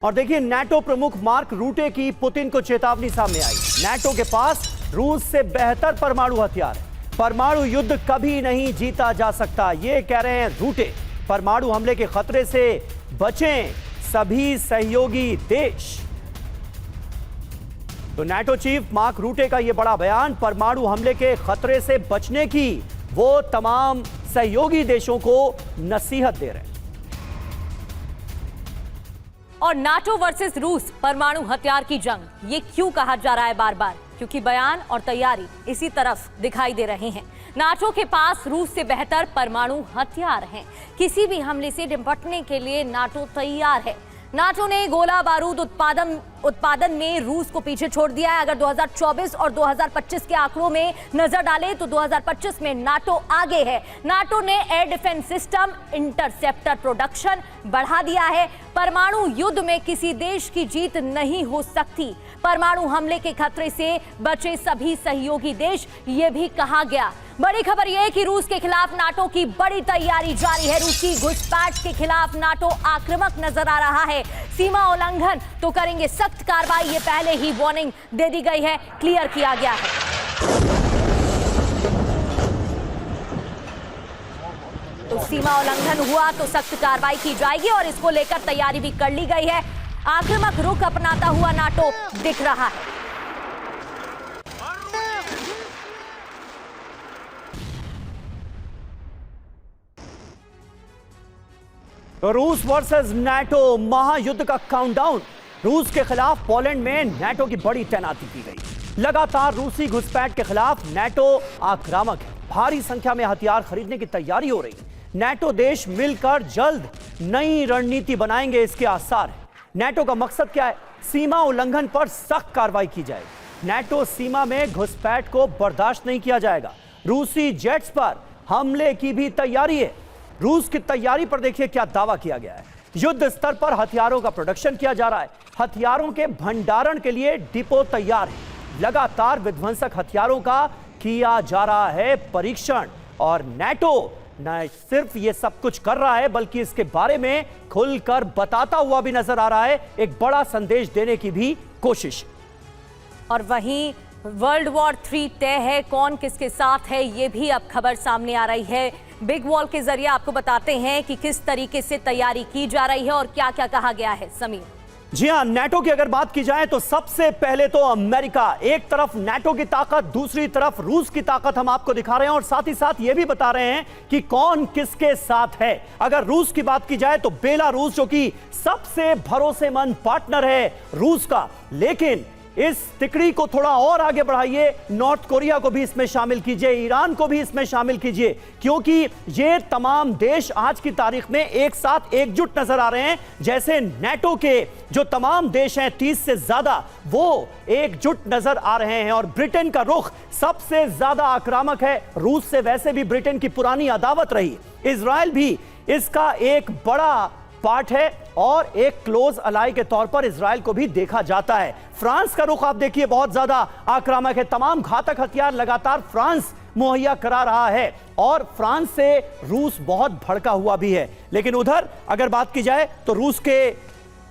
और देखिए नाटो प्रमुख मार्क रूटे की पुतिन को चेतावनी सामने आई। नाटो के पास रूस से बेहतर परमाणु हथियार है। परमाणु युद्ध कभी नहीं जीता जा सकता, ये कह रहे हैं रूटे। परमाणु हमले के खतरे से बचें सभी सहयोगी देश। तो नाटो चीफ मार्क रूटे का यह बड़ा बयान, परमाणु हमले के खतरे से बचने की वो तमाम सहयोगी देशों को नसीहत दे रहे हैं। और नाटो वर्सेस रूस परमाणु हथियार की जंग, ये क्यों कहा जा रहा है बार बार? क्योंकि बयान और तैयारी इसी तरफ दिखाई दे रहे हैं। नाटो के पास रूस से बेहतर परमाणु हथियार हैं। किसी भी हमले से निपटने के लिए नाटो तैयार है। नाटो ने गोला बारूद उत्पादन में रूस को पीछे छोड़ दिया है। अगर 2024 और 2025 के आंकड़ों में नजर डालें तो 2025 में नाटो आगे है। नाटो ने air defence system, interceptor production बढ़ा दिया है। परमाणु युद्ध में किसी देश की जीत नहीं हो सकती। परमाणु हमले के खतरे से बचे सभी सहयोगी देश, ये भी कहा गया। बड़ी खबर यह है कि रूस के खिलाफ नाटो की बड़ी तैयारी जारी है। रूस की घुसपैठ के खिलाफ नाटो आक्रामक नजर आ रहा है। सीमा उल्लंघन तो करेंगे सख्त कार्रवाई, ये पहले ही वार्निंग दे दी गई है, क्लियर किया गया है। तो सीमा उल्लंघन हुआ तो सख्त कार्रवाई की जाएगी और इसको लेकर तैयारी भी कर ली गई है। आक्रामक रुख अपनाता हुआ नाटो दिख रहा है। तो रूस वर्सेस नाटो महायुद्ध का काउंटडाउन। रूस के खिलाफ पोलैंड में नाटो की बड़ी तैनाती की गई। लगातार रूसी घुसपैठ के खिलाफ नाटो आक्रामक है। भारी संख्या में हथियार खरीदने की तैयारी हो रही है। नाटो देश मिलकर जल्द नई रणनीति बनाएंगे, इसके आसार हैं। नाटो का मकसद क्या है? सीमा उल्लंघन पर सख्त कार्रवाई की जाएगी। नाटो सीमा में घुसपैठ को बर्दाश्त नहीं किया जाएगा। रूसी जेट्स पर हमले की भी तैयारी है। रूस की तैयारी पर देखिए क्या दावा किया गया है। युद्ध स्तर पर हथियारों का प्रोडक्शन किया जा रहा है। हथियारों के भंडारण के लिए डिपो तैयार है। लगातार विध्वंसक हथियारों का किया जा रहा है परीक्षण। और नाटो न सिर्फ ये सब कुछ कर रहा है बल्कि इसके बारे में खुलकर बताता हुआ भी नजर आ रहा है। एक बड़ा संदेश देने की भी कोशिश। और वहीं वर्ल्ड वॉर 3 तय है, कौन किसके साथ है ये भी अब खबर सामने आ रही है। बिग वॉल के जरिए आपको बताते हैं कि किस तरीके से तैयारी की जा रही है और क्या क्या कहा गया है। समीर जी हां, नाटो की अगर बात की जाए तो सबसे पहले तो अमेरिका, एक तरफ नाटो की ताकत, दूसरी तरफ रूस की ताकत हम आपको दिखा रहे हैं और साथ ही साथ यह भी बता रहे हैं कि कौन किसके साथ है। अगर रूस की बात की जाए तो बेलारूस जो कि सबसे भरोसेमंद पार्टनर है रूस का, लेकिन इस तिकड़ी को थोड़ा और आगे बढ़ाइए, नॉर्थ कोरिया को भी इसमें शामिल कीजिए, ईरान को भी इसमें शामिल कीजिए, क्योंकि ये तमाम देश आज की तारीख में एक साथ एकजुट नजर आ रहे हैं। जैसे नाटो के जो तमाम देश हैं 30 से ज्यादा, वो एकजुट नजर आ रहे हैं। और ब्रिटेन का रुख सबसे ज्यादा आक्रामक है। रूस से वैसे भी ब्रिटेन की पुरानी अदावत रही। इजराइल भी इसका एक बड़ा पार्ट है और एक क्लोज अलाई के तौर पर इजराइल को भी देखा जाता है। फ्रांस का रुख आप देखिए बहुत ज्यादा आक्रामक है। तमाम घातक हथियार लगातार फ्रांस मुहैया करा रहा है और फ्रांस से रूस बहुत भड़का हुआ भी है। लेकिन उधर अगर बात की जाए तो रूस के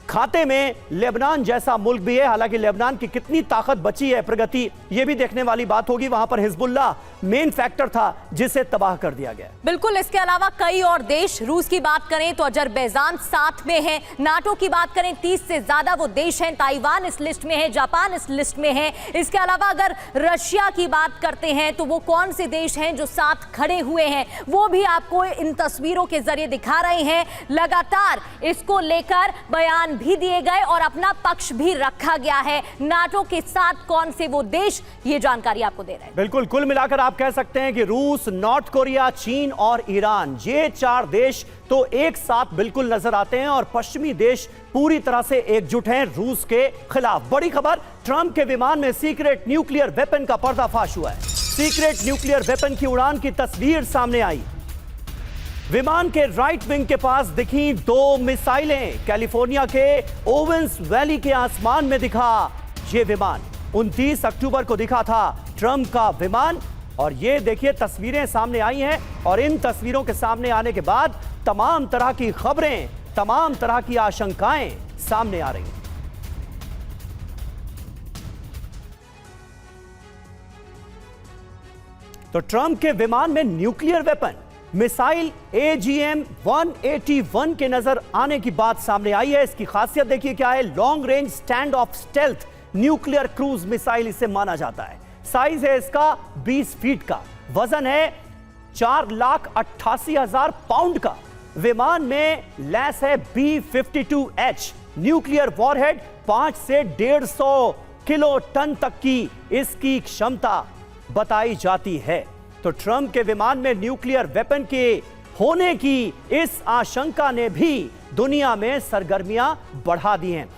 खाते में लेबनान जैसा मुल्क भी है। हालांकि लेबनान की कितनी ताकत बची है, प्रगति, यह भी देखने वाली बात होगी। वहां पर हिजबुल्लाह मेन फैक्टर था जिसे तबाह कर दिया गया। बिल्कुल, इसके अलावा कई और देश, रूस की बात करें तो अजरबैजान साथ में है। नाटो की बात करें 30 से ज्यादा वो देश हैं। ताइवान इस लिस्ट में है, जापान इस लिस्ट में है। इसके अलावा अगर रशिया की बात करते हैं तो वो कौन से देश हैं जो साथ खड़े हुए हैं, वो भी आपको इन तस्वीरों के जरिए दिखा रहे हैं। लगातार इसको लेकर बयान भी दिए गए और अपना पक्ष भी रखा गया है। नाटो के साथ कौन से वो देश, ये जानकारी आपको दे रहे हैं। बिल्कुल, कुल मिलाकर आप कह सकते हैं कि रूस, नॉर्थ कोरिया, चीन और ईरान, ये 4 देश तो एक साथ बिल्कुल नजर आते हैं और पश्चिमी देश पूरी तरह से एकजुट हैं रूस के खिलाफ। बड़ी खबर, ट्रंप के विमान में सीक्रेट न्यूक्लियर वेपन का पर्दाफाश हुआ है। सीक्रेट न्यूक्लियर वेपन की उड़ान की तस्वीर सामने आई। विमान के राइट विंग के पास दिखी 2 मिसाइलें। कैलिफोर्निया के ओवेंस वैली के आसमान में दिखा यह विमान। 29 अक्टूबर को दिखा था ट्रंप का विमान। और ये देखिए तस्वीरें सामने आई हैं और इन तस्वीरों के सामने आने के बाद तमाम तरह की खबरें, तमाम तरह की आशंकाएं सामने आ रही हैं। तो ट्रंप के विमान में न्यूक्लियर वेपन मिसाइल AGM-181 के नजर आने की बात सामने आई है। इसकी खासियत देखिए क्या है। Long range stand of stealth nuclear cruise missile इसे माना जाता है। साइज है इसका 20 फीट का, वजन है 4,88,000 पाउंड का। विमान में लैस है B-52H न्यूक्लियर वॉरहेड। 5 से 150 किलो टन तक की इसकी क्षमता बताई जाती है। तो ट्रंप के विमान में न्यूक्लियर वेपन के होने की इस आशंका ने भी दुनिया में सरगर्मियां बढ़ा दी हैं।